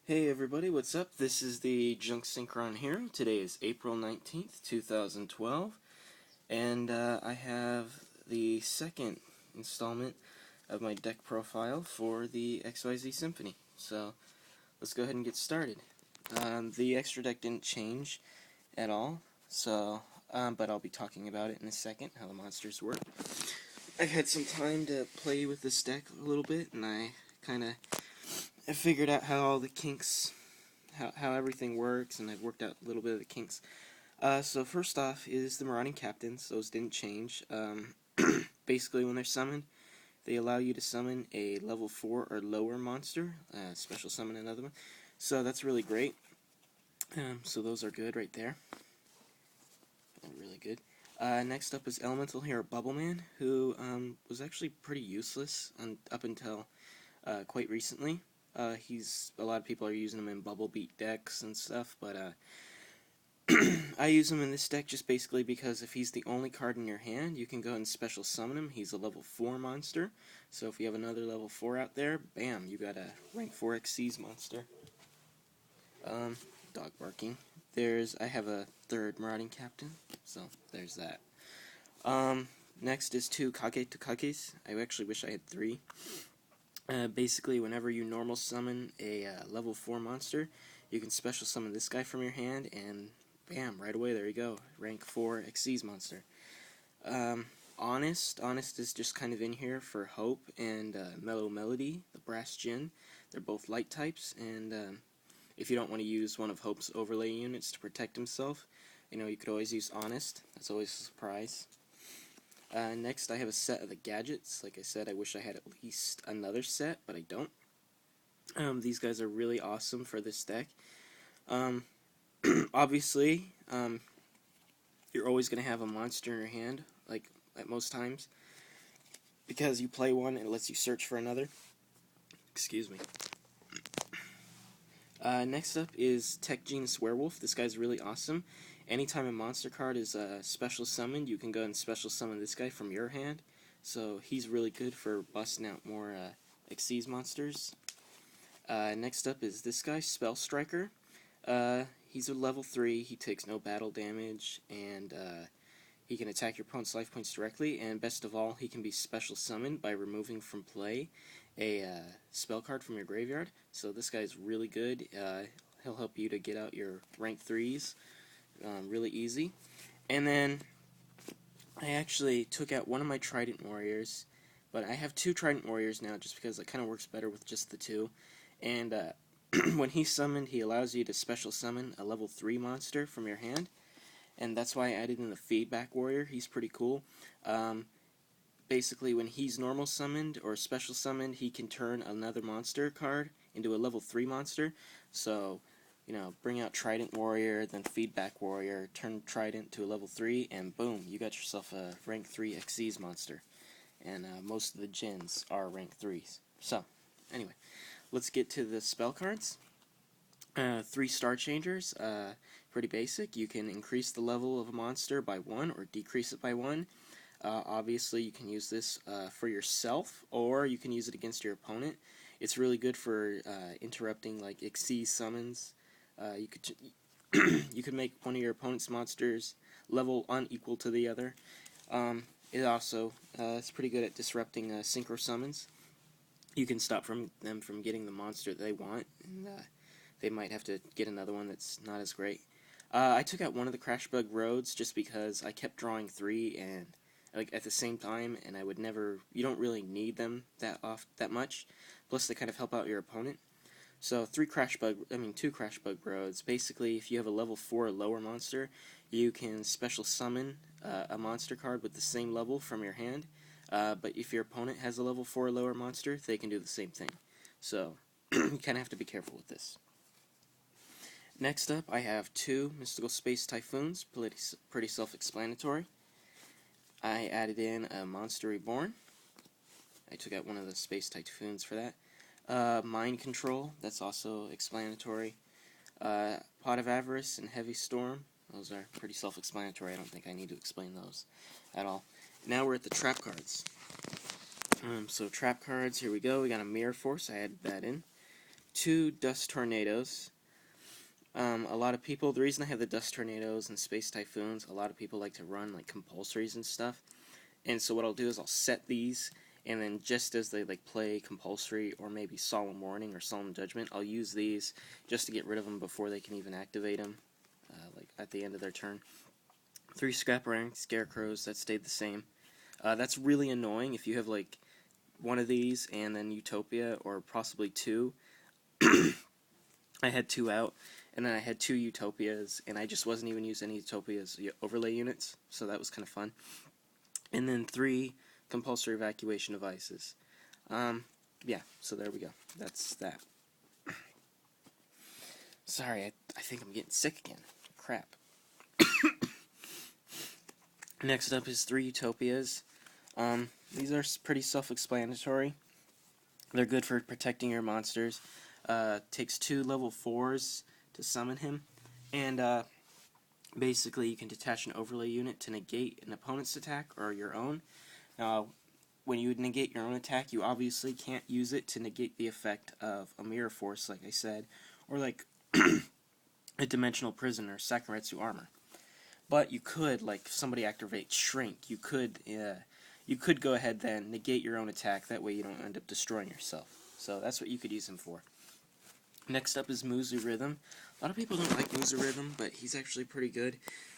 Hey everybody, what's up? This is the Junk Synchron here. Today is April 19th, 2012, and I have the second installment of my deck profile for the XYZ Symphony. So, let's go ahead and get started. The extra deck didn't change at all, but I'll be talking about it in a second, how the monsters work. I've had some time to play with this deck a little bit, and I figured out how all the kinks, how everything works, and I've worked out a little bit of the kinks. So first off is the Marauding Captains. Those didn't change. Basically, when they're summoned, they allow you to summon a level 4 or lower monster, special summon another one. So that's really great. So those are good right there. Really good. Next up is Elemental Hero Bubbleman, who was actually pretty useless up until quite recently. A lot of people are using him in Bubble Beat decks and stuff, but I use him in this deck just basically because if he's the only card in your hand, you can go and special summon him. He's a level 4 monster, so if you have another level 4 out there, bam, you got a rank 4 XYZ monster. Dog barking. I have a third Marauding Captain, so there's that. Next is 2 Kage to Kages. I actually wish I had 3. Basically, whenever you normal summon a level 4 monster, you can special summon this guy from your hand, and bam, right away, there you go, rank 4 XYZ monster. Honest is just kind of in here for Hope and Mellow Melody, the Brass Djinn. They're both light types, and if you don't want to use one of Hope's overlay units to protect himself, you could always use Honest. That's always a surprise. Next, I have a set of the gadgets. Like I said, I wish I had at least another set, but I don't. These guys are really awesome for this deck. Obviously, you're always going to have a monster in your hand, like at most times, because you play one and it lets you search for another. Excuse me. Next up is Tech Genius Werewolf. This guy's really awesome. Anytime a monster card is special summoned, you can go and special summon this guy from your hand. So he's really good for busting out more XYZ monsters. Next up is this guy, Spell Striker. He's a level 3, he takes no battle damage, and he can attack your opponent's life points directly, and best of all, he can be special summoned by removing from play a spell card from your graveyard. So this guy's really good. He'll help you to get out your rank 3s really easy. And then I actually took out one of my Trident Warriors, but I have 2 Trident Warriors now just because it kind of works better with just the 2. And when he's summoned, he allows you to special summon a level 3 monster from your hand. And that's why I added in the Feedback Warrior. He's pretty cool. Basically, when he's normal summoned or special summoned, he can turn another monster card into a level 3 monster. So, bring out Trident Warrior, then Feedback Warrior, turn Trident to a level 3, and boom, you got yourself a rank 3 XYZ monster. And most of the Djinns are rank 3s. So, anyway, let's get to the spell cards. 3 Star Changers, pretty basic. You can increase the level of a monster by 1 or decrease it by 1. Obviously, you can use this for yourself, or you can use it against your opponent. It's really good for interrupting like XYZ summons. You could make one of your opponent's monsters level unequal to the other. It also is pretty good at disrupting synchro summons. You can stop them from getting the monster that they want, and they might have to get another one that's not as great. I took out one of the Crashbug Roads just because I kept drawing 3 and at the same time, and you don't really need them that much. Plus, they kind of help out your opponent. So 2 Crashbug Roads. Basically, if you have a level 4 or lower monster, you can special summon a monster card with the same level from your hand. But if your opponent has a level 4 or lower monster, they can do the same thing. So you kind of have to be careful with this. Next up, I have 2 Mystical Space Typhoons. Pretty self-explanatory. I added in a Monster Reborn. I took out one of the Space Typhoons for that. Mind Control, that's also explanatory. Pot of Avarice and Heavy Storm, those are pretty self-explanatory. I don't think I need to explain those at all. Now we're at the trap cards. So trap cards, here we go. We got a Mirror Force, I added that in. 2 Dust Tornadoes. A lot of people, the reason I have the Dust Tornadoes and Space Typhoons, a lot of people like to run like compulsories and stuff. And so what I'll do is I'll set these, and then just as they like play compulsory or maybe Solemn Warning or Solemn Judgment, I'll use these just to get rid of them before they can even activate them, like at the end of their turn. 3 Scrap Iron Scarecrows, that stayed the same. That's really annoying if you have like one of these and then Utopia, or possibly 2. I had 2 out, and then I had 2 Utopias, and I just wasn't even using any Utopias overlay units, so that was kind of fun. And then 3 compulsory evacuation devices. Yeah, so there we go. That's that. Sorry, I think I'm getting sick again. Crap. Next up is 3 Utopias. These are pretty self-explanatory. They're good for protecting your monsters. Takes 2 level 4s to summon him, and basically you can detach an overlay unit to negate an opponent's attack or your own. Now, when you negate your own attack, you obviously can't use it to negate the effect of a mirror force, like I said, or like a dimensional prison or Sakuretsu armor. But you could, like if somebody activates Shrink, you could go ahead then negate your own attack. That way you don't end up destroying yourself. So that's what you could use him for. Next up is Muzu Rhythm. A lot of people don't like Muzu Rhythm, but he's actually pretty good.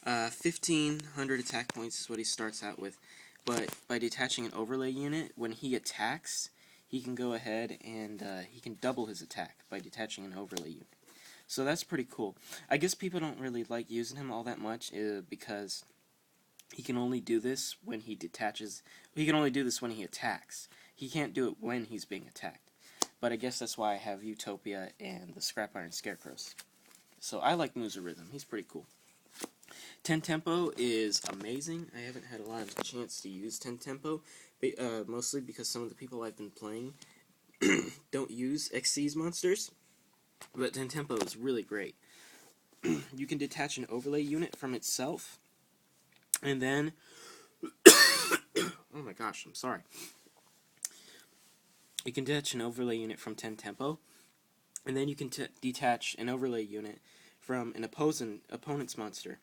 1,500 attack points is what he starts out with. But by detaching an overlay unit, when he attacks, he can go ahead and he can double his attack by detaching an overlay unit. So that's pretty cool. I guess people don't really like using him all that much because he can only do this when he detaches. He can only do this when he attacks. He can't do it when he's being attacked. But I guess that's why I have Utopia and the Scrap Iron Scarecrows. So I like Muzu Rhythm. He's pretty cool. 10 Tempo is amazing. I haven't had a lot of chance to use 10 Tempo, mostly because some of the people I've been playing don't use XYZ monsters. But 10 Tempo is really great. You can detach an overlay unit from itself, and then oh my gosh, I'm sorry. You can detach an overlay unit from 10 Tempo, and then you can detach an overlay unit from an opponent's monster,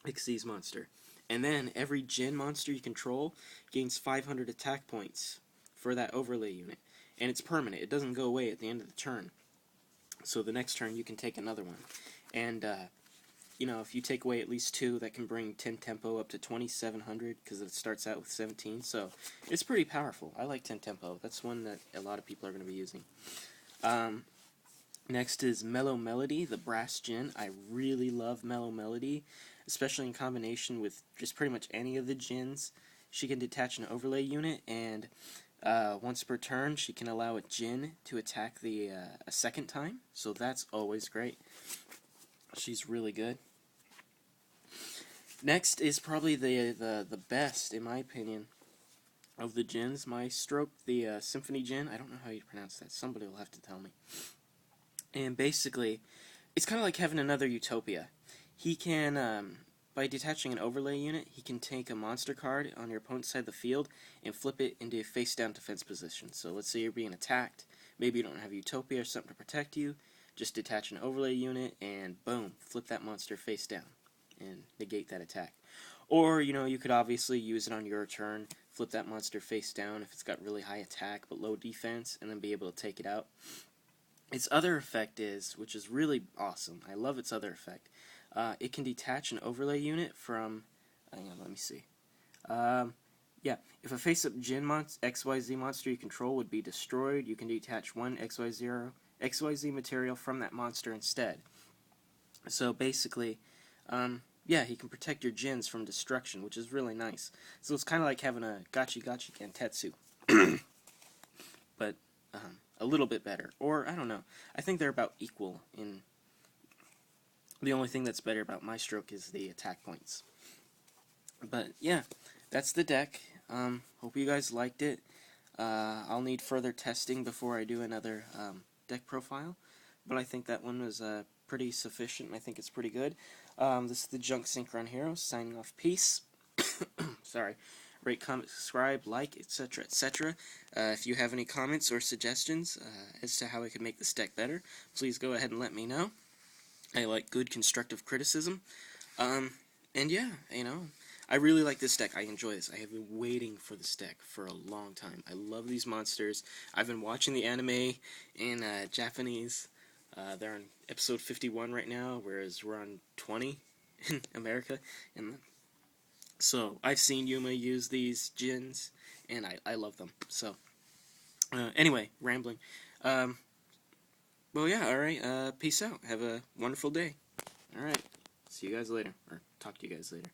XYZ monster. And then every Jin monster you control gains 500 attack points for that overlay unit. And it's permanent. It doesn't go away at the end of the turn. So the next turn you can take another one. And, you know, if you take away at least 2, that can bring 10 Tempo up to 2,700, because it starts out with 17. So it's pretty powerful. I like 10 Tempo. That's one that a lot of people are going to be using. Next is Mellow Melody, the Brass Jin. I really love Mellow Melody, especially in combination with just pretty much any of the Jins. She can detach an overlay unit, and once per turn, she can allow a Jin to attack a second time, so that's always great. She's really good. Next is probably the best, in my opinion, of the Jins. My stroke, the Symphony Jin. I don't know how you pronounce that. Somebody will have to tell me. And basically, it's kind of like having another Utopia. He can, by detaching an overlay unit, he can take a monster card on your opponent's side of the field and flip it into a face-down defense position. So let's say you're being attacked, maybe you don't have Utopia or something to protect you, just detach an overlay unit and boom, flip that monster face down and negate that attack. Or, you know, you could obviously use it on your turn, flip that monster face down if it's got really high attack but low defense, and then be able to take it out. Its other effect is, which is really awesome, I love its other effect, it can detach an overlay unit from, hang on, let me see. Yeah, if a face-up Jin XYZ monster you control would be destroyed, you can detach one XYZ material from that monster instead. So basically, yeah, he can protect your Jins from destruction, which is really nice. So it's kind of like having a Gachi Gentetsu. But a little bit better. Or, I don't know. I think they're about equal. The only thing that's better about my stroke is the attack points. But, yeah, that's the deck. Hope you guys liked it. I'll need further testing before I do another deck profile. But I think that one was pretty sufficient. I think it's pretty good. This is the Junk Synchron Hero, signing off. Peace. Sorry. rate, comment, subscribe, like, etc., etc. If you have any comments or suggestions as to how I can make this deck better, please go ahead and let me know. I like good constructive criticism. And yeah, I really like this deck. I enjoy this. I have been waiting for this deck for a long time. I love these monsters. I've been watching the anime in Japanese. They're on episode 51 right now, whereas we're on 20 in America. And so I've seen Yuma use these djinns, and I love them. So anyway, rambling. Well, yeah, alright. Peace out. Have a wonderful day. Alright. See you guys later. Or talk to you guys later.